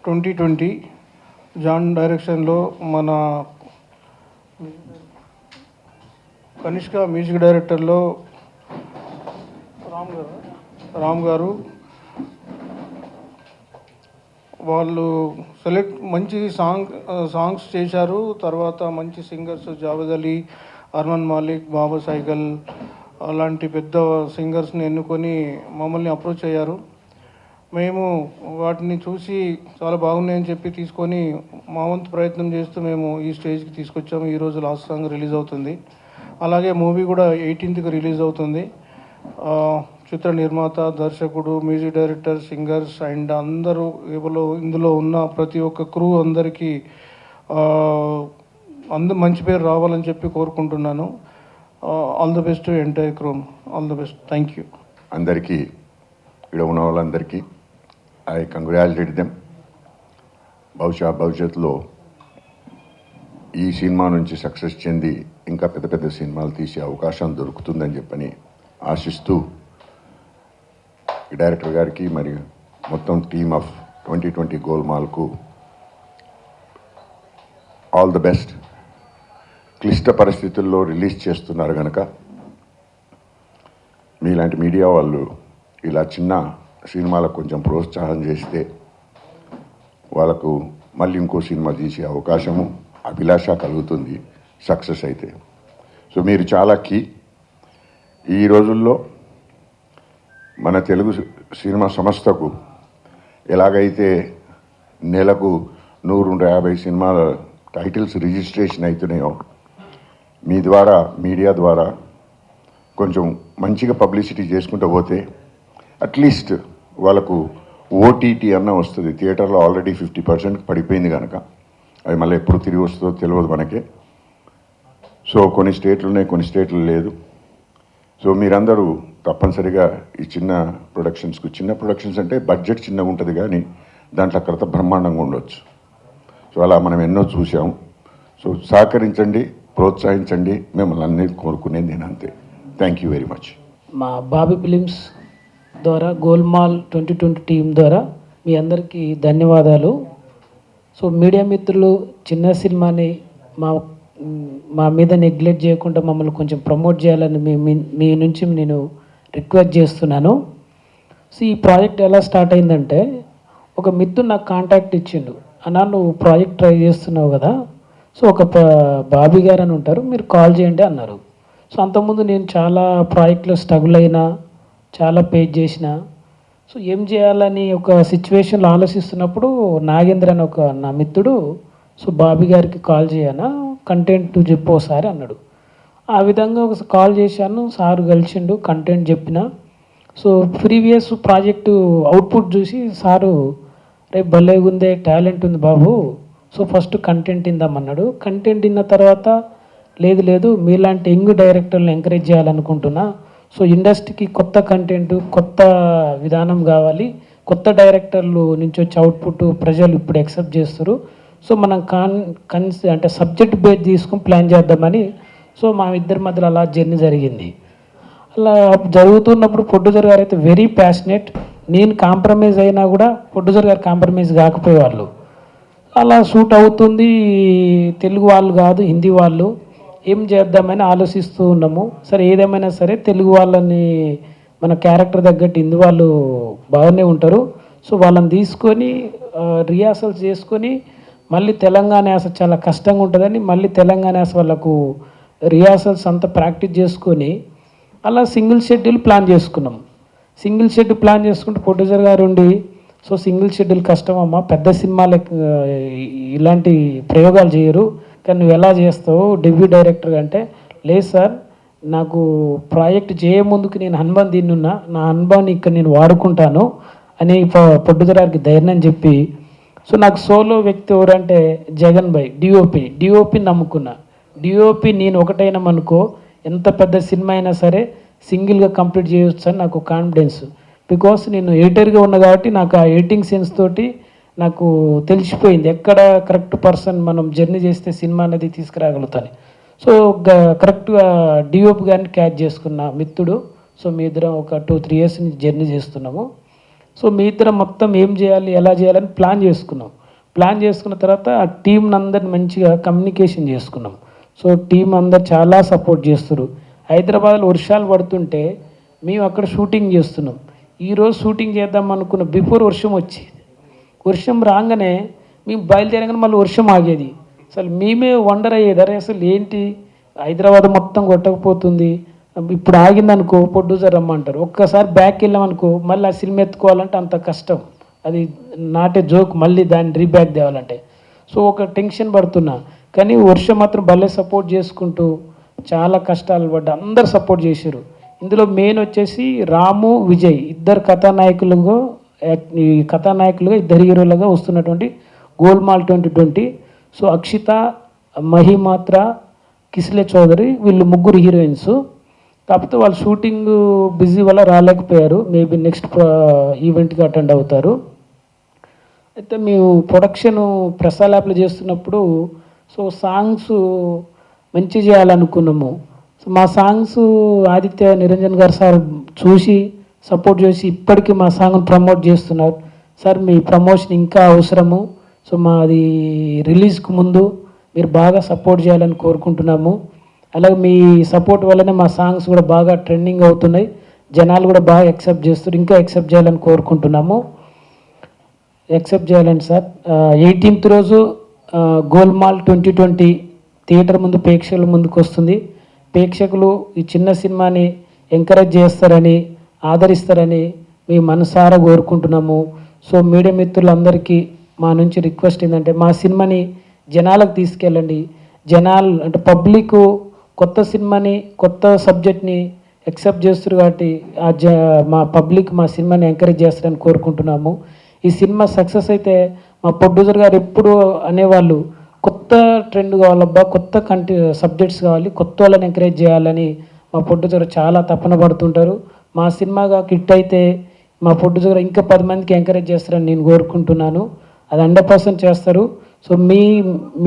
2020 John డైరెక్షన్లో మన Kanishka music డైరెక్టర్లో Ram గారు వాళ్ళు మంచి సాంగ్స్ చేశారు. తర్వాత మంచి సింగర్స్ జావేద్ అలీ, అర్మన్ మాలిక్, బాబా సైగల్ అలాంటి పెద్ద సింగర్స్ని ఎన్నుకొని మమ్మల్ని అప్రోచ్ అయ్యారు. మేము వాటిని చూసి చాలా బాగున్నాయని చెప్పి తీసుకొని మా వంతు ప్రయత్నం చేస్తూ మేము ఈ స్టేజ్కి తీసుకొచ్చాము. ఈరోజు లాస్ట్ సాంగ్ రిలీజ్ అవుతుంది. అలాగే మూవీ కూడా 18th రిలీజ్ అవుతుంది. చిత్ర నిర్మాత, దర్శకుడు, మ్యూజిక్ డైరెక్టర్, సింగర్స్ అండ్ అందరూ ఇందులో ఉన్న ప్రతి ఒక్క క్రూ అందరికీ మంచి పేరు రావాలని చెప్పి కోరుకుంటున్నాను. All the best entire crew, all the best. Thank you. అందరికీ, ఇక్కడ ఉన్న వాళ్ళందరికీ ఐ కంగ్రాచులేట్ దెమ్. భవిష్యత్తులో ఈ సినిమా నుంచి సక్సెస్ చెంది ఇంకా పెద్ద పెద్ద సినిమాలు తీసే అవకాశం దొరుకుతుందని చెప్పని ఆశిస్తూ డైరెక్టర్ గారికి మరియు మొత్తం టీమ్ ఆఫ్ 2020 గోల్మాల్కు ఆల్ ది బెస్ట్. క్లిష్ట పరిస్థితుల్లో రిలీజ్ చేస్తున్నారు కనుక మీలాంటి మీడియా వాళ్ళు ఇలా చిన్న సినిమాలకు కొంచెం ప్రోత్సాహం చేస్తే వాళ్ళకు మళ్ళీ ఇంకో సినిమా తీసే అవకాశము, అభిలాష కలుగుతుంది సక్సెస్ అయితే. సో మీరు చాలా కీ. ఈ రోజుల్లో మన తెలుగు సినిమా సంస్థకు ఎలాగైతే నెలకు 150 సినిమాల టైటిల్స్ రిజిస్ట్రేషన్ అవుతున్నాయో, మీ ద్వారా మీడియా ద్వారా కొంచెం మంచిగా పబ్లిసిటీ చేసుకుంటూ పోతే అట్లీస్ట్ వాళ్ళకు ఓటీటీ అన్న వస్తుంది. థియేటర్లో ఆల్రెడీ 50% పడిపోయింది కనుక అది మళ్ళీ ఎప్పుడు తిరిగి వస్తుందో తెలియదు మనకే. సో కొన్ని స్టేట్లు ఉన్నాయి, కొన్ని స్టేట్లు లేదు. సో మీరందరూ తప్పనిసరిగా ఈ చిన్న ప్రొడక్షన్స్ అంటే బడ్జెట్ చిన్నగా ఉంటుంది కానీ దాంట్లో కథ బ్రహ్మాండంగా ఉండొచ్చు. సో అలా మనం ఎన్నో చూసాం. సో సహకరించండి, ప్రోత్సహించండి, మిమ్మల్ని అన్నీ కోరుకునేది నేను అంతే. Thank you very much. మా బాబీ ఫిలిమ్స్ ద్వారా, గోల్మాల్ 2020 టీం ద్వారా మీ అందరికీ ధన్యవాదాలు. సో మీడియా మిత్రులు చిన్న సినిమాని మా మీద నెగ్లెక్ట్ చేయకుండా మమ్మల్ని కొంచెం ప్రమోట్ చేయాలని మీ నుంచి నేను రిక్వెస్ట్ చేస్తున్నాను. సో ఈ ప్రాజెక్ట్ ఎలా స్టార్ట్ అయిందంటే, ఒక మిత్రుడు నాకు కాంటాక్ట్ ఇచ్చిండు. అన్నా నువ్వు ప్రాజెక్ట్ ట్రై చేస్తున్నావు కదా, సో ఒక బాబీ గారు అని ఉంటారు, మీరు కాల్ చేయండి అన్నారు. సో అంతకుముందు నేను చాలా ప్రాజెక్టులో స్ట్రగుల్ అయినా, చాలా పేజ్ చేసిన. సో ఏం చేయాలని ఒక సిచ్యువేషన్లో ఆలోచిస్తున్నప్పుడు నాగేంద్ర అని ఒక నా మిత్రుడు, సో బాబీ గారికి కాల్ చేయనా, కంటెంట్ చెప్పు ఒకసారి అన్నాడు. ఆ విధంగా ఒక కాల్ చేశాను, సార్ కలిసిండు, కంటెంట్ చెప్పిన. సో ప్రీవియస్ ప్రాజెక్టు అవుట్పుట్ చూసి సారు, రేపు భలే ఉందే, టాలెంట్ ఉంది బాబు, సో ఫస్ట్ కంటెంట్ ఇందామన్నాడు. కంటెంట్ ఇన్న తర్వాత లేదు మీలాంటి యంగ్ డైరెక్టర్లు ఎంకరేజ్ చేయాలనుకుంటున్నా. సో ఇండస్ట్రీకి కొత్త కంటెంట్, కొత్త విధానం కావాలి, కొత్త డైరెక్టర్లు నుంచి వచ్చే అవుట్పుట్ ప్రజలు ఇప్పుడు యాక్సెప్ట్ చేస్తారు. సో మనం అంటే సబ్జెక్ట్ బేస్ తీసుకుని ప్లాన్ చేద్దామని. సో మా ఇద్దరి మధ్యలో అలా జర్నీ జరిగింది. అలా జరుగుతున్నప్పుడు ప్రొడ్యూసర్ గారు అయితే వెరీ ప్యాషనేట్. నేను కాంప్రమైజ్ అయినా కూడా ప్రొడ్యూసర్ గారు కాంప్రమైజ్ కాకపోయేవాళ్ళు. అలా షూట్ అవుతుంది, తెలుగు వాళ్ళు కాదు హిందీ వాళ్ళు, ఏం చేద్దామని ఆలోచిస్తూ ఉన్నాము. సరే ఏదేమైనా సరే తెలుగు వాళ్ళని, మన క్యారెక్టర్ తగ్గట్టు హిందీ వాళ్ళు బాగానే ఉంటారు, సో వాళ్ళని తీసుకొని రిహార్సల్స్ చేసుకొని మళ్ళీ తెలంగాణ యాస చాలా కష్టంగా ఉంటుందని మళ్ళీ తెలంగాణ యాస వాళ్ళకు రిహార్సల్స్ అంతా ప్రాక్టీస్ చేసుకొని అలా సింగిల్ షెడ్యూల్ ప్లాన్ చేసుకున్నాం. సింగిల్ షెడ్యూల్ ప్లాన్ చేసుకుంటే ప్రొడ్యూసర్ గారు ఉండి, సో సింగిల్ షెడ్యూల్ కష్టమమ్మా, పెద్ద సినిమాలకు ఇలాంటి ప్రయోగాలు చేయరు, కానీ నువ్వు ఎలా చేస్తావు డెబ్యూ డైరెక్టర్ అంటే, లేదు సార్ నాకు ప్రాజెక్ట్ చేయముందుకు నేను అనుభవం తిన్నున్నా, నా అనుభవాన్ని ఇక్కడ నేను వాడుకుంటాను అని ప్రొడ్యూసర్ గారికి ధైర్యం చెప్పి, సో నాకు సోలో వ్యక్తి ఎవరంటే జగన్ భాయ్, డిఓపి నమ్ముకున్నా. డిఓపి నేను ఒకటైనామనుకో ఎంత పెద్ద సినిమా అయినా సరే సింగిల్గా కంప్లీట్ చేయవచ్చు అని నాకు కాన్ఫిడెన్స్. బికాస్ నేను ఎడిటర్గా ఉన్నా కాబట్టి నాకు ఆ ఎడిటింగ్ సెన్స్ తోటి నాకు తెలిసిపోయింది ఎక్కడ కరెక్ట్ పర్సన్ మనం జర్నీ చేస్తే సినిమా అనేది తీసుకురాగలుగుతాను. సో కరెక్ట్గా డిఓపి గారిని క్యాచ్ చేసుకున్న మిత్రుడు. సో మీ ఇద్దరం ఒక 2-3 years నుంచి జర్నీ చేస్తున్నాము. సో మీ ఇద్దరం మొత్తం ఏం చేయాలి ఎలా చేయాలని ప్లాన్ చేసుకున్నాం. ప్లాన్ చేసుకున్న తర్వాత ఆ టీంని అందరిని మంచిగా కమ్యూనికేషన్ చేసుకున్నాం. సో టీం అందరు చాలా సపోర్ట్ చేస్తారు. హైదరాబాద్లో వర్షాలు పడుతుంటే మేము అక్కడ షూటింగ్ చేస్తున్నాం. ఈరోజు షూటింగ్ చేద్దాం అనుకున్న బిఫోర్ వర్షం వచ్చేది. వర్షం రాగానే మేము బయలుదేరగానే మళ్ళీ వర్షం ఆగేది. అసలు మేమే వండర్ అయ్యేది, అరే అసలు ఏంటి హైదరాబాద్ మొత్తం కొట్టకపోతుంది, ఇప్పుడు ఆగిందనుకో ప్రొడ్యూసర్ రమ్మంటారు, ఒక్కసారి బ్యాక్ వెళ్ళామనుకో మళ్ళీ ఆ సినిమా ఎత్తుకోవాలంటే అంత కష్టం, అది నాటే జోక్, మళ్ళీ దాన్ని రీబ్యాక్ తేవాలంటే. సో ఒక టెన్షన్ పడుతున్నా. కానీ వర్షం మాత్రం భలే సపోర్ట్ చేసుకుంటూ చాలా కష్టాలు పడ్డా అందరు సపోర్ట్ చేశారు. ఇందులో మెయిన్ వచ్చేసి రాము విజయ్ ఇద్దరు కథానాయకులుగా ఇద్దరు హీరోలుగా వస్తున్నటువంటి గోల్మాల్ 2020. సో అక్షిత, మహిమాత్ర, కిస్లే చౌదరి వీళ్ళు ముగ్గురు హీరోయిన్స్. కాకపోతే వాళ్ళు షూటింగ్ బిజీ వల్ల రాలేకపోయారు. మేబీ నెక్స్ట్ ఈవెంట్కి అటెండ్ అవుతారు. అయితే మేము ప్రొడక్షన్ ప్రసాద్ ల్యాబ్లో చేస్తున్నప్పుడు సో సాంగ్స్ మంచి చేయాలనుకున్నాము. సో మా సాంగ్స్ ఆదిత్య నిరంజన్ గారు సార్ చూసి సపోర్ట్ చేసి ఇప్పటికీ మా సాంగ్ను ప్రమోట్ చేస్తున్నారు. సార్ మీ ప్రమోషన్ ఇంకా అవసరము, సో మాది రిలీజ్కి ముందు మీరు బాగా సపోర్ట్ చేయాలని కోరుకుంటున్నాము. అలాగే మీ సపోర్ట్ వల్లనే మా సాంగ్స్ కూడా బాగా ట్రెండింగ్ అవుతున్నాయి, జనాలు కూడా బాగా యాక్సెప్ట్ చేస్తారు, ఇంకా యాక్సెప్ట్ చేయాలని కోరుకుంటున్నాము. యాక్సెప్ట్ చేయాలండి సార్. 18th రోజు గోల్మాల్ 2020 థియేటర్ ముందు ప్రేక్షకుల ముందుకు వస్తుంది. ప్రేక్షకులు ఈ చిన్న సినిమాని ఎంకరేజ్ చేస్తారని ఆదరిస్తారని మీ మనసారా కోరుకుంటున్నాము. సో మీడియా మిత్రులందరికీ మా నుంచి రిక్వెస్ట్ ఏంటంటే మా సినిమాని జనాలకు తీసుకెళ్ళండి. జనాలు అంటే పబ్లిక్ కొత్త సినిమాని కొత్త సబ్జెక్ట్ని యాక్సెప్ట్ చేస్తారు కాబట్టి మా పబ్లిక్ మా సినిమాని ఎంకరేజ్ చేస్తారని కోరుకుంటున్నాము. ఈ సినిమా సక్సెస్ అయితే మా ప్రొడ్యూసర్ గారు ఎప్పుడు అనేవాళ్ళు కొత్త ట్రెండ్ కావాలబ్బా, కొత్త సబ్జెక్ట్స్ కావాలి, కొత్త వాళ్ళని ఎంకరేజ్ చేయాలని మా ప్రొడ్యూసర్ చాలా తపన పడుతుంటారు. మా సినిమాగా హిట్ అయితే మా ప్రొడ్యూసర్ ఇంకా 10 మందికి ఎంకరేజ్ చేస్తారని నేను కోరుకుంటున్నాను. అది 100% చేస్తారు. సో మీ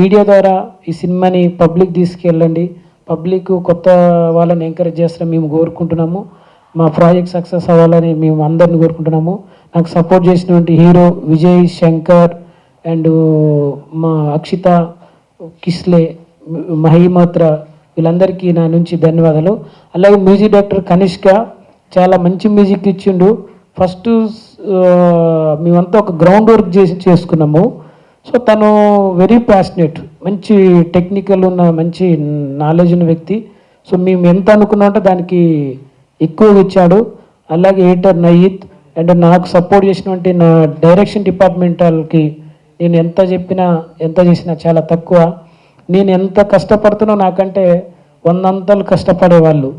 మీడియా ద్వారా ఈ సినిమాని పబ్లిక్ తీసుకెళ్ళండి, పబ్లిక్ కొత్త వాళ్ళని ఎంకరేజ్ చేస్తారని మేము కోరుకుంటున్నాము. మా ప్రాజెక్ట్ సక్సెస్ అవ్వాలని మేము అందరిని కోరుకుంటున్నాము. నాకు సపోర్ట్ చేసినటువంటి హీరో విజయ్, శంకర్ అండ్ మా అక్షిత, కిస్లే, మహిమాత్ర వీళ్ళందరికీ నా నుంచి ధన్యవాదాలు. అలాగే మ్యూజిక్ డైరెక్టర్ కనిష్క చాలా మంచి మ్యూజిక్ ఇచ్చిండు. ఫస్ట్ మేమంతా ఒక గ్రౌండ్ వర్క్ చేసుకున్నాము. సో తను వెరీ ప్యాషనేట్, మంచి టెక్నికల్ ఉన్న మంచి నాలెడ్జ్ ఉన్న వ్యక్తి. సో మేము ఎంత అనుకున్నామంటే దానికి ఎక్కువ ఇచ్చాడు. అలాగే ఎడిటర్ నయీత్ అండ్ నాకు సపోర్ట్ చేసినటువంటి నా డైరెక్షన్ డిపార్ట్మెంట్ వాళ్ళకి నేను ఎంత చెప్పినా ఎంత చేసినా చాలా తక్కువ. నేను ఎంత కష్టపడుతున్నా నాకంటే 100 అంతలు కష్టపడేవాళ్ళు.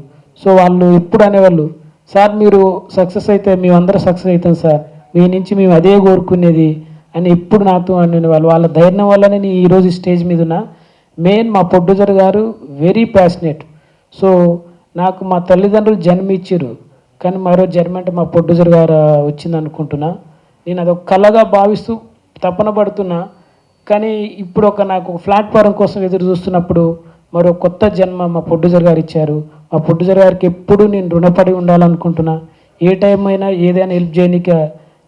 సో వాళ్ళు ఎప్పుడు అనేవాళ్ళు, సార్ మీరు సక్సెస్ అయితే మేమందరం సక్సెస్ అవుతాం సార్, మీ నుంచి మేము అదే కోరుకునేది అని ఎప్పుడు నాతో అనేవాళ్ళు. వాళ్ళ ధైర్యం వల్లనే నేను ఈరోజు స్టేజ్ మీద ఉన్నా. మెయిన్ మా ప్రొడ్యూసర్ గారు వెరీ ప్యాషనేట్. సో నాకు మా తల్లిదండ్రులు జన్మ ఇచ్చారు, కానీ మరో జన్మ అంటే మా ప్రొడ్యూసర్ గారు వచ్చింది అనుకుంటున్నా. నేను అదొక కళగా భావిస్తూ తపన పడుతున్నా. కానీ ఇప్పుడు నాకు ఒక ప్లాట్ఫారం కోసం ఎదురు చూస్తున్నప్పుడు మరో కొత్త జన్మ మా ప్రొడ్యూసర్ గారు ఇచ్చారు. మా ప్రొడ్యూసర్ గారికి ఎప్పుడు నేను రుణపడి ఉండాలనుకుంటున్నా. ఏ టైం అయినా ఏదైనా హెల్ప్ చేయడానికి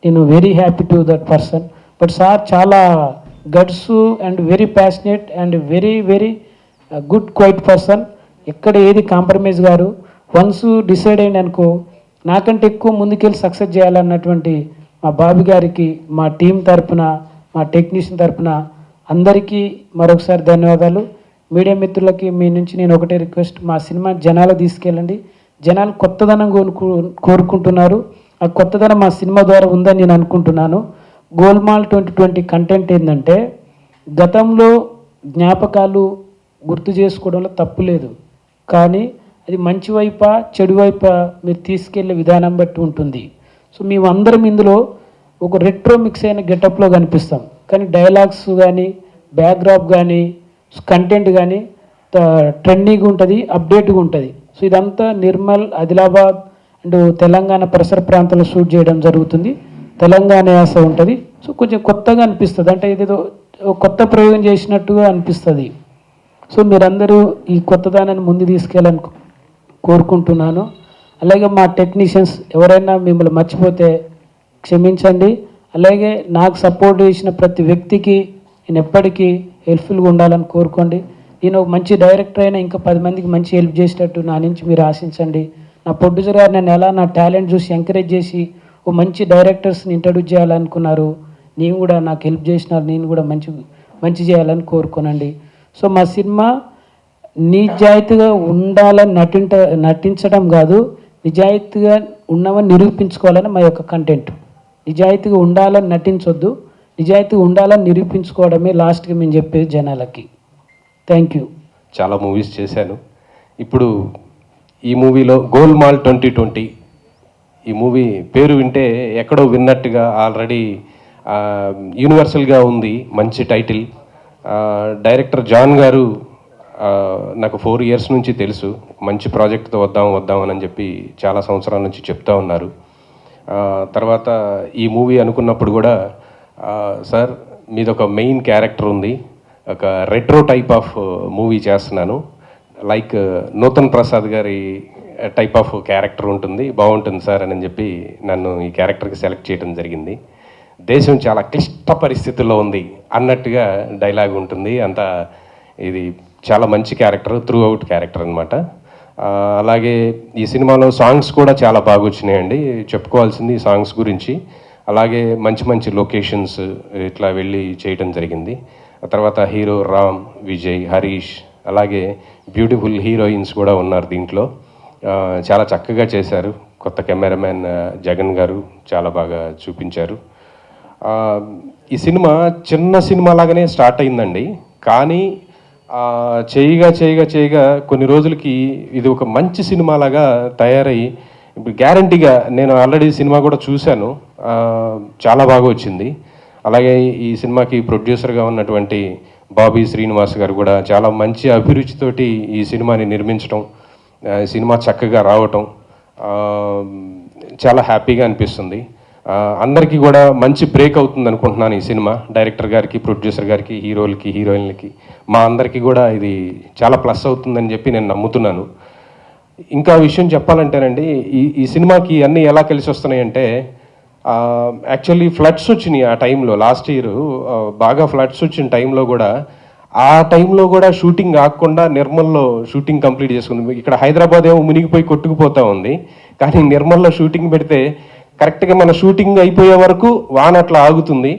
నేను very happy to that person. But sir చాలా guts and very passionate and very very good quite person. ఎక్కడ ఏది కాంప్రమైజ్ గారు. వన్స్ డిసైడ్ అయ్యింది అనుకో నాకంటే ఎక్కువ ముందుకెళ్ళి సక్సెస్ చేయాలన్నటువంటి మా బాబీ గారికి మా టీం తరపున మా టెక్నీషియన్ తరపున అందరికీ మరొకసారి ధన్యవాదాలు. మీడియా మిత్రులకి మీ నుంచి నేను ఒకటే రిక్వెస్ట్, మా సినిమా జనాలు తీసుకెళ్ళండి. జనాలు కొత్తదనం కోరుకుంటున్నారు. ఆ కొత్తదనం మా సినిమా ద్వారా ఉందని నేను అనుకుంటున్నాను. గోల్మాల్ 2020 కంటెంట్ ఏంటంటే గతంలో జ్ఞాపకాలు గుర్తు చేసుకోవడంలో తప్పు లేదు, కానీ అది మంచి వైపా చెడు వైపా మీరు తీసుకెళ్లే విధానం బట్టి ఉంటుంది. సో మేము అందరం ఇందులో ఒక రెట్రో మిక్స్ అయిన గెటప్లో కనిపిస్తాం, కానీ డైలాగ్స్ కానీ బ్యాక్డ్రాప్ కానీ కంటెంట్ కానీ ట్రెండింగ్గా ఉంటుంది, అప్డేట్గా ఉంటుంది. సో ఇదంతా నిర్మల్, ఆదిలాబాద్ అండ్ తెలంగాణ పరిసర ప్రాంతాల్లో షూట్ చేయడం జరుగుతుంది. తెలంగాణ యాస ఉంటుంది. సో కొంచెం కొత్తగా అనిపిస్తుంది, అంటే ఇదేదో కొత్త ప్రయోగం చేసినట్టుగా అనిపిస్తుంది. సో మీరందరూ ఈ కొత్తదానాన్ని ముందు తీసుకెళ్ళాలని కోరుకుంటున్నాను. అలాగే మా టెక్నీషియన్స్ ఎవరైనా మిమ్మల్ని మర్చిపోతే క్షమించండి. అలాగే నాకు సపోర్ట్ చేసిన ప్రతి వ్యక్తికి నేను ఎప్పటికీ హెల్ప్ఫుల్గా ఉండాలని కోరుకోండి. నేను ఒక మంచి డైరెక్టర్ అయినా ఇంకా 10 మందికి మంచి హెల్ప్ చేసేటట్టు నా నుంచి మీరు ఆశించండి. నా ప్రొడ్యూసర్ గారు నన్ను ఎలా నా టాలెంట్ చూసి ఎంకరేజ్ చేసి ఓ మంచి డైరెక్టర్స్ని ఇంట్రడ్యూస్ చేయాలనుకున్నారు. నేను కూడా నాకు హెల్ప్ చేసినారు. నేను కూడా మంచి చేయాలని కోరుకోనండి. సో మా సినిమా నిజాయితీగా ఉండాలని నటించడం కాదు, నిజాయితీగా ఉన్నామని నిరూపించుకోవాలని మా యొక్క కంటెంట్. నిజాయితీగా ఉండాలని నటించొద్దు, నిజాయితీగా ఉండాలని నిరూపించుకోవడమే లాస్ట్గా మేము చెప్పేది జనాలకి. Thank you. చాలా మూవీస్ చేశాను. ఇప్పుడు ఈ మూవీలో గోల్మాల్ 2020 ఈ మూవీ పేరు వింటే ఎక్కడో విన్నట్టుగా ఆల్రెడీ యూనివర్సల్గా ఉంది. మంచి టైటిల్. డైరెక్టర్ జాన్ గారు నాకు 4 years నుంచి తెలుసు. మంచి ప్రాజెక్ట్తో వద్దాం అని చెప్పి చాలా సంవత్సరాల నుంచి చెప్తా ఉన్నారు. తర్వాత ఈ మూవీ అనుకున్నప్పుడు కూడా సార్ మీది ఒక మెయిన్ క్యారెక్టర్ ఉంది, ఒక రెట్రో టైప్ ఆఫ్ మూవీ చేస్తున్నాను, లైక్ నూతన్ ప్రసాద్ గారి టైప్ ఆఫ్ క్యారెక్టర్ ఉంటుంది, బాగుంటుంది సార్ అని చెప్పి నన్ను ఈ క్యారెక్టర్కి సెలెక్ట్ చేయడం జరిగింది. దేశం చాలా క్లిష్ట పరిస్థితుల్లో ఉంది అన్నట్టుగా డైలాగ్ ఉంటుంది. అంతా ఇది చాలా మంచి క్యారెక్టర్, త్రూ అవుట్ క్యారెక్టర్ అనమాట. అలాగే ఈ సినిమాలో సాంగ్స్ కూడా చాలా బాగా వచ్చినాయండి, చెప్పుకోవాల్సింది ఈ సాంగ్స్ గురించి. అలాగే మంచి లొకేషన్స్ ఇట్లా వెళ్ళి చేయటం జరిగింది. ఆ తర్వాత హీరో రామ్, విజయ్, హరీష్, అలాగే బ్యూటిఫుల్ హీరోయిన్స్ కూడా ఉన్నారు దీంట్లో. చాలా చక్కగా చేశారు. కొత్త కెమెరామ్యాన్ జగన్ గారు చాలా బాగా చూపించారు. ఈ సినిమా చిన్న సినిమా లాగానే స్టార్ట్ అయిందండి, కానీ చేయగా కొన్ని రోజులకి ఇది ఒక మంచి సినిమాలాగా తయారై ఇప్పుడు గ్యారంటీగా నేను ఆల్రెడీ సినిమా కూడా చూశాను, చాలా బాగా వచ్చింది. అలాగే ఈ సినిమాకి ప్రొడ్యూసర్గా ఉన్నటువంటి బాబీ శ్రీనివాస్ గారు కూడా చాలా మంచి అభిరుచితోటి ఈ సినిమాని నిర్మించడం, సినిమా చక్కగా రావటం చాలా హ్యాపీగా అనిపిస్తుంది. అందరికీ కూడా మంచి బ్రేక్ అవుతుంది అనుకుంటున్నాను ఈ సినిమా. డైరెక్టర్ గారికి, ప్రొడ్యూసర్ గారికి, హీరోలకి, హీరోయిన్లకి, మా అందరికీ కూడా ఇది చాలా ప్లస్ అవుతుందని చెప్పి నేను నమ్ముతున్నాను. ఇంకా విషయం చెప్పాలంటేనండి, ఈ సినిమాకి అన్నీ ఎలా కలిసి వస్తున్నాయంటే, యాక్చువల్లీ ఫ్లడ్స్ వచ్చినాయి ఆ టైంలో. లాస్ట్ ఇయర్ బాగా ఫ్లడ్స్ వచ్చిన టైంలో కూడా, ఆ టైంలో కూడా షూటింగ్ ఆగకుండా నిర్మల్లో షూటింగ్ కంప్లీట్ చేసుకుంది. ఇక్కడ హైదరాబాద్ ఏమో మునిగిపోయి కొట్టుకుపోతూ ఉంది, కానీ నిర్మల్లో షూటింగ్ పెడితే కరెక్ట్గా మన షూటింగ్ అయిపోయే వరకు వాన అట్లా ఆగుతుంది.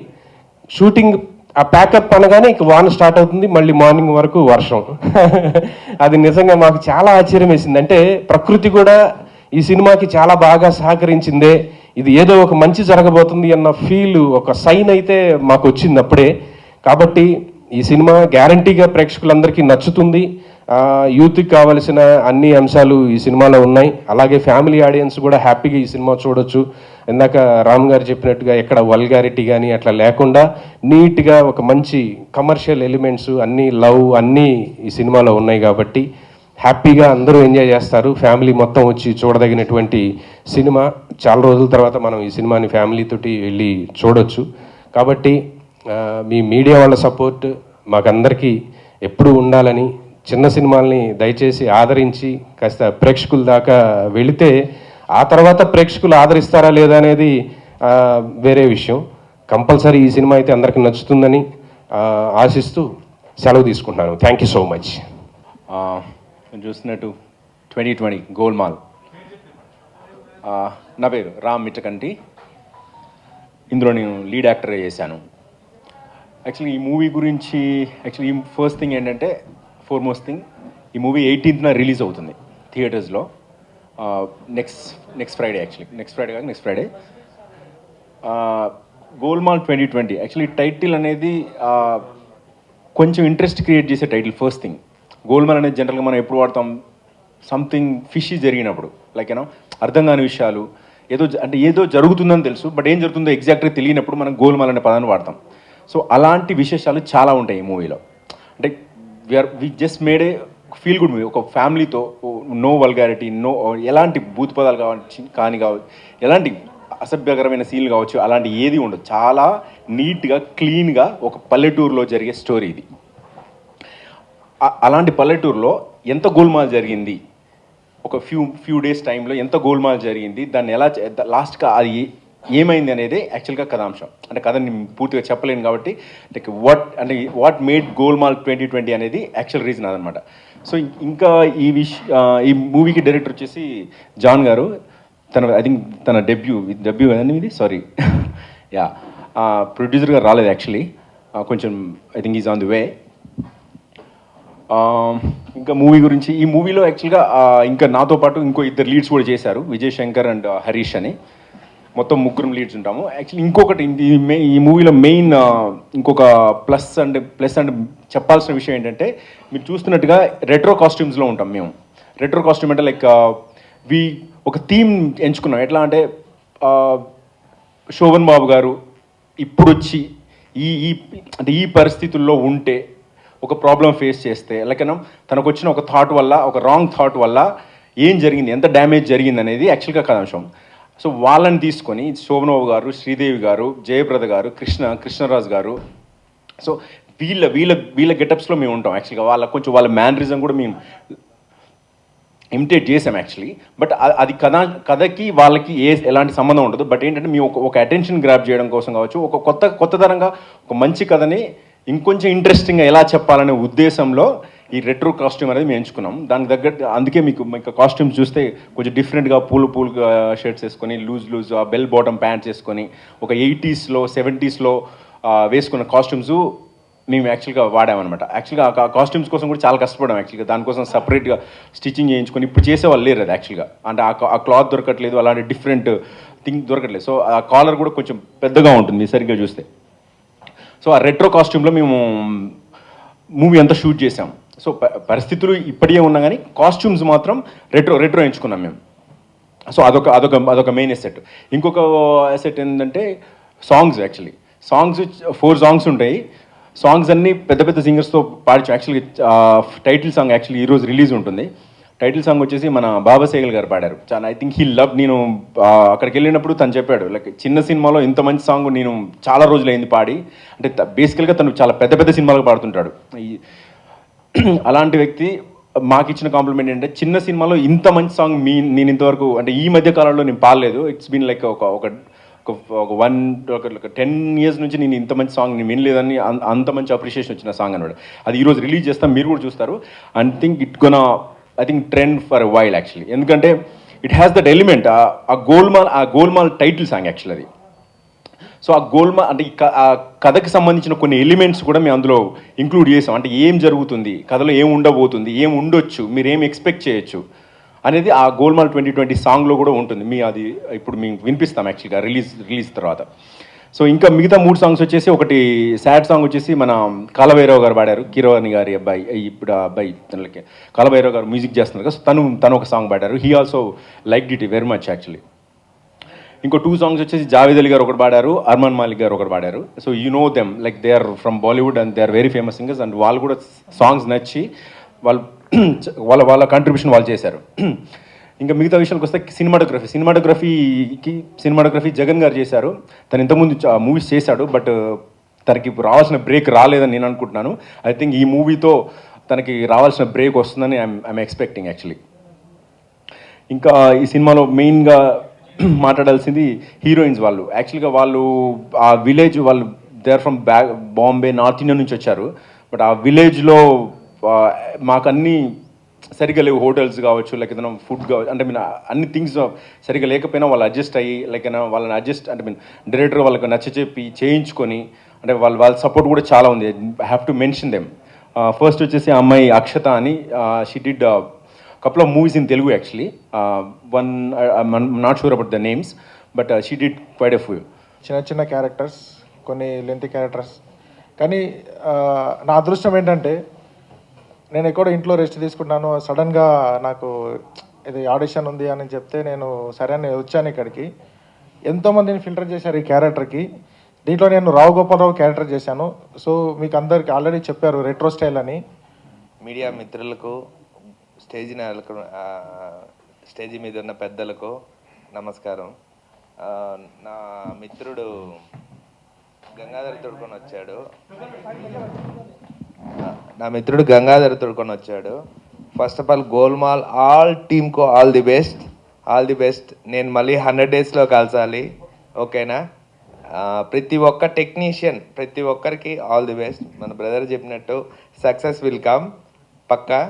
షూటింగ్ ఆ ప్యాకప్ అనగానే ఇక వాన స్టార్ట్ అవుతుంది, మళ్ళీ మార్నింగ్ వరకు వర్షం. అది నిజంగా మాకు చాలా ఆశ్చర్యం వేసింది. అంటే ప్రకృతి కూడా ఈ సినిమాకి చాలా బాగా సహకరించిందే, ఇది ఏదో ఒక మంచి జరగబోతుంది అన్న ఫీల్, ఒక సైన్ అయితే మాకు వచ్చింది అప్పుడే. కాబట్టి ఈ సినిమా గ్యారంటీగా ప్రేక్షకులందరికీ నచ్చుతుంది. యూత్కి కావలసిన అన్ని అంశాలు ఈ సినిమాలో ఉన్నాయి. అలాగే ఫ్యామిలీ ఆడియన్స్ కూడా హ్యాపీగా ఈ సినిమా చూడొచ్చు. ఇందాక రామ్ గారు చెప్పినట్టుగా ఎక్కడ వల్గారిటీ కానీ అట్లా లేకుండా నీట్గా ఒక మంచి కమర్షియల్ ఎలిమెంట్స్, అన్నీ లవ్ అన్నీ ఈ సినిమాలో ఉన్నాయి. కాబట్టి హ్యాపీగా అందరూ ఎంజాయ్ చేస్తారు. ఫ్యామిలీ మొత్తం వచ్చి చూడదగినటువంటి సినిమా. చాలా రోజుల తర్వాత మనం ఈ సినిమాని ఫ్యామిలీతోటి వెళ్ళి చూడొచ్చు. కాబట్టి మీ మీడియా వాళ్ళ సపోర్ట్ మాకందరికీ ఎప్పుడూ ఉండాలని, చిన్న సినిమాల్ని దయచేసి ఆదరించి కాస్త ప్రేక్షకుల దాకా వెళితే ఆ తర్వాత ప్రేక్షకులు ఆదరిస్తారా లేదా అనేది వేరే విషయం. కంపల్సరీ ఈ సినిమా అయితే అందరికీ నచ్చుతుందని ఆశిస్తూ సెలవు తీసుకుంటున్నాను. Thank you so much. చూస్తున్నట్టు 2020 గోల్మాల్. నా పేరు రామ్ మిట్టకంటి. ఇందులో నేను లీడ్ యాక్టర్గా చేశాను. యాక్చువల్లీ ఈ మూవీ గురించి యాక్చువల్లీ ఫస్ట్ థింగ్ ఏంటంటే, ఫోర్మోస్ట్ థింగ్, ఈ మూవీ 18th రిలీజ్ అవుతుంది థియేటర్స్లో. Next Friday, actually next Friday. Golmaal 2020 actually title అనేది కొంచెం ఇంట్రెస్ట్ క్రియేట్ చేసే టైటిల్. ఫస్ట్ థింగ్, గోల్మాల్ అనేది జనరల్గా మనం ఎప్పుడు వాడతాం, సంథింగ్ ఫిషీ జరిగినప్పుడు, లైక్ అర్థం కాని విషయాలు, ఏదో జరుగుతుందని తెలుసు, బట్ ఏం జరుగుతుందో ఎగ్జాక్ట్గా తెలియనప్పుడు మనం గోల్మాల్ అనే పదాన్ని వాడతాం. సో అలాంటి విశేషాలు చాలా ఉంటాయి ఈ మూవీలో. అంటే we just made a feel good movie. ఒక ఫ్యామిలీతో నో వల్గారిటీ, నో ఎలాంటి బూత్ పదాలు కావచ్చు, ఎలాంటి అసభ్యకరమైన సీన్లు కావచ్చు, అలాంటి ఏది ఉండదు. చాలా నీట్గా, క్లీన్గా ఒక పల్లెటూరులో జరిగే స్టోరీ ఇది. అలాంటి పల్లెటూరులో ఎంత గోల్మాల్ జరిగింది, ఒక ఫ్యూ డేస్ టైంలో ఎంత గోల్మాల్ జరిగింది, దాన్ని ఎలా లాస్ట్గా అది ఏమైంది అనేది యాక్చువల్గా కథాంశం. అంటే కథని పూర్తిగా చెప్పలేను కాబట్టి లైక్ వాట్ మేడ్ గోల్మాల్ 2020 అనేది యాక్చువల్ రీజన్ అదనమాట. సో ఇంకా ఈ మూవీకి డైరెక్టర్ వచ్చేసి జాన్ గారు. ఐ థింక్ తన డెబ్యూ కదండి ఇది, సారీ యా. ప్రొడ్యూసర్గా రాలేదు యాక్చువల్లీ, కొంచెం I think is on the way. ఇంకా మూవీ గురించి, ఈ మూవీలో యాక్చువల్గా ఇంకా నాతో పాటు ఇంకో 2 లీడ్స్ కూడా చేశారు, విజయ్ శంకర్ అండ్ హరీష్ అని. మొత్తం 3 లీడ్స్ ఉంటాము. యాక్చువల్లీ ఇంకొకటి ఈ మూవీలో మెయిన్ ఇంకొక ప్లస్ అండ్ చెప్పాల్సిన విషయం ఏంటంటే, మీరు చూస్తున్నట్టుగా రెట్రో కాస్ట్యూమ్స్లో ఉంటాం మేము. రెట్రో కాస్ట్యూమ్ అంటే లైక్ ఒక థీమ్ ఎంచుకున్నాం. ఎట్లా అంటే శోభన్ బాబు గారు ఇప్పుడు వచ్చి ఈ పరిస్థితుల్లో ఉంటే, ఒక ప్రాబ్లం ఫేస్ చేస్తే, లేకనం తనకు వచ్చిన ఒక థాట్ వల్ల, ఒక రాంగ్ థాట్ వల్ల ఏం జరిగింది, ఎంత డ్యామేజ్ జరిగింది అనేది యాక్చువల్గా కథాంశం. సో వాళ్ళని తీసుకొని శోభన్ బాబు గారు, శ్రీదేవి గారు, జయప్రద గారు, కృష్ణరాజు గారు, సో వీళ్ళ గెటప్స్లో మేము ఉంటాం. యాక్చువల్గా వాళ్ళ మ్యానరిజం కూడా మేము ఇమిటేట్ చేసాం యాక్చువల్లీ. బట్ అది కథకి వాళ్ళకి ఎలాంటి సంబంధం ఉండదు. బట్ ఏంటంటే మేము ఒక అటెన్షన్ గ్రాప్ చేయడం కోసం కావచ్చు, ఒక కొత్త తరంగా ఒక మంచి కథని ఇంకొంచెం ఇంట్రెస్టింగ్గా ఎలా చెప్పాలనే ఉద్దేశంలో ఈ రెట్రో కాస్ట్యూమ్ అనేది మేము ఎంచుకున్నాం. దానికి తగ్గట్టు అందుకే మీకు కాస్ట్యూమ్స్ చూస్తే కొంచెం డిఫరెంట్గా పూలుగా షర్ట్స్ వేసుకొని, లూజ్ బెల్ బాటమ్ ప్యాంట్స్ వేసుకొని, ఒక 80s, 70s వేసుకున్న కాస్ట్యూమ్స్ మేము యాక్చువల్గా వాడామన్నమాట. యాక్చువల్గా ఆ కాస్ట్యూమ్స్ కోసం కూడా చాలా కష్టపడాం. యాక్చువల్గా దానికోసం సపరేట్గా స్టిచ్చింగ్ చేయించుకొని ఇప్పుడు చేసేవాళ్ళు లేరు అది యాక్చువల్గా. అంటే ఆ క్లాత్ దొరకట్లేదు, అలాంటి డిఫరెంట్ థింగ్ దొరకట్లేదు. సో ఆ కాలర్ కూడా కొంచెం పెద్దగా ఉంటుంది సరిగ్గా చూస్తే. సో ఆ రెట్రో కాస్ట్యూమ్లో మేము మూవీ అంతా షూట్ చేసాం. సో పరిస్థితులు ఇప్పటికే ఉన్నా కానీ కాస్ట్యూమ్స్ మాత్రం రెట్రో ఎంచుకున్నాం మేము. సో అదొక మెయిన్ ఎసెట్. ఇంకొక ఎసెట్ ఏంటంటే సాంగ్స్. యాక్చువల్లీ 4 సాంగ్స్ ఉంటాయి. సాంగ్స్ అన్నీ పెద్ద సింగర్స్తో పాడించాం. యాక్చువల్లీ టైటిల్ సాంగ్ యాక్చువల్లీ ఈరోజు రిలీజ్ ఉంటుంది. టైటిల్ సాంగ్ వచ్చేసి మన బాబా సైగల్ గారు పాడారు. చాలా ఐ థింక్ హీ లవ్. నేను అక్కడికి వెళ్ళినప్పుడు తను చెప్పాడు, లైక్ చిన్న సినిమాలో ఇంత మంచి సాంగ్ నేను చాలా రోజులైంది పాడి. అంటే బేసికల్గా తను చాలా పెద్ద సినిమాలకు పాడుతుంటాడు. అలాంటి వ్యక్తి మాకు ఇచ్చిన కాంప్లిమెంట్ ఏంటంటే, చిన్న సినిమాలో ఇంత మంచి సాంగ్ నేను ఇంతవరకు, అంటే ఈ మధ్య కాలంలో నేను పాడలేదు. ఇట్స్ బీన్ లైక్ ఒక 10 years నుంచి నేను ఇంత మంచి సాంగ్ నేను వినలేదని అంత మంచి అప్రిషియేషన్ వచ్చిన సాంగ్ అన్నాడు. అది ఈరోజు రిలీజ్ చేస్తాం, మీరు కూడా చూస్తారు. And I think trend for wild actually. ఎందుకంటే ఇట్ హ్యాస్ దట్ ఎలిమెంట్. ఆ గోల్మాల్ టైటిల్ సాంగ్ యాక్చువల్ అది. సో ఆ గోల్మాల్ అంటే ఆ కథకి సంబంధించిన కొన్ని ఎలిమెంట్స్ కూడా మేము అందులో ఇంక్లూడ్ చేసాం. అంటే ఏం జరుగుతుంది కథలో, ఏం ఉండబోతుంది, ఏం ఉండొచ్చు, మీరు ఏం ఎక్స్పెక్ట్ చేయొచ్చు అనేది ఆ గోల్మాల్ 2020 సాంగ్లో కూడా ఉంటుంది. అది ఇప్పుడు మేము వినిపిస్తాం యాక్చువల్గా రిలీజ్ తర్వాత. సో ఇంకా మిగతా 3 సాంగ్స్ వచ్చేసి, ఒకటి సాడ్ సాంగ్ వచ్చేసి మన కాలభైరవ్ గారు పాడారు, కీరవాణి గారి అబ్బాయి. ఇప్పుడు ఆ అబ్బాయి తనకి కాలభైరవ్ గారు మ్యూజిక్ చేస్తున్నారు కదా, తను ఒక సాంగ్ పాడారు. He also like it very much actually. ఇంకో 2 సాంగ్స్ వచ్చేసి జావేద్ అలీ గారు ఒకటి పాడారు, అర్మాన్ మాలిక్ గారు ఒకటి పాడారు. So you know them, like they are from Bollywood and they are very famous singers. And వాళ్ళు కూడా సాంగ్స్ నచ్చి వాళ్ళ కంట్రిబ్యూషన్ వాళ్ళు చేశారు. ఇంకా మిగతా విషయాలకు వస్తే సినిమాటోగ్రఫీ జగన్ గారు చేశారు. తను ఇంతకుముందు మూవీస్ చేశాడు, బట్ తనకి రావాల్సిన బ్రేక్ రాలేదని నేను అనుకుంటున్నాను. ఐ థింక్ ఈ మూవీతో తనకి రావాల్సిన బ్రేక్ వస్తుందని ఐఎమ్ ఎక్స్పెక్టింగ్ యాక్చువల్లీ. ఇంకా ఈ సినిమాలో మెయిన్గా మాట్లాడాల్సింది హీరోయిన్స్. వాళ్ళు యాక్చువల్గా ఆ village, they are from Bombay, north India నుంచి వచ్చారు. బట్ ఆ విలేజ్లో మాకు అన్నీ సరిగ్గా లేవు. హోటల్స్ కావచ్చు, లైక్ ఏదైనా ఫుడ్ కావచ్చు, అంటే అన్ని థింగ్స్ సరిగ్గా లేకపోయినా వాళ్ళు అడ్జస్ట్ అయ్యి, లైక్ వాళ్ళని డైరెక్టర్ వాళ్ళకి నచ్చచెప్పి చేయించుకొని, అంటే వాళ్ళ సపోర్ట్ కూడా చాలా ఉంది. I have to mention them. First వచ్చేసి ఆ అమ్మాయి అక్షత అని, she did couple of movies in Telugu actually. One, I'm not sure about the names, but she did quite a few. చిన్న క్యారెక్టర్స్, కొన్ని లెంతీ క్యారెక్టర్స్. కానీ నా అదృష్టం ఏంటంటే, నేను ఎక్కడో ఇంట్లో రెస్ట్ తీసుకుంటాను, సడన్గా నాకు ఇది ఆడిషన్ ఉంది అని చెప్తే నేను సరే అని వచ్చాను ఇక్కడికి. ఎంతోమందిని ఫిల్టర్ చేశారు ఈ క్యారెక్టర్కి. దీంట్లో నేను రావు గోపాలరావు క్యారెక్టర్ చేశాను. సో మీకు అందరికి ఆల్రెడీ చెప్పారు రెట్రో స్టైల్ అని. మీడియా మిత్రులకు, స్టేజీ మీద ఉన్న పెద్దలకు నమస్కారం. నా మిత్రుడు గంగాధర్ తుడుకొని వచ్చాడు. First of all Golmaal all టీమ్కు ఆల్ ది బెస్ట్. నేను మళ్ళీ 100 daysలో కలసాలి. ఓకేనా? ప్రతి ఒక్క టెక్నీషియన్, ప్రతి ఒక్కరికి ఆల్ ది బెస్ట్. మన బ్రదర్ చెప్పినట్టు సక్సెస్ విల్ కమ్ పక్కా.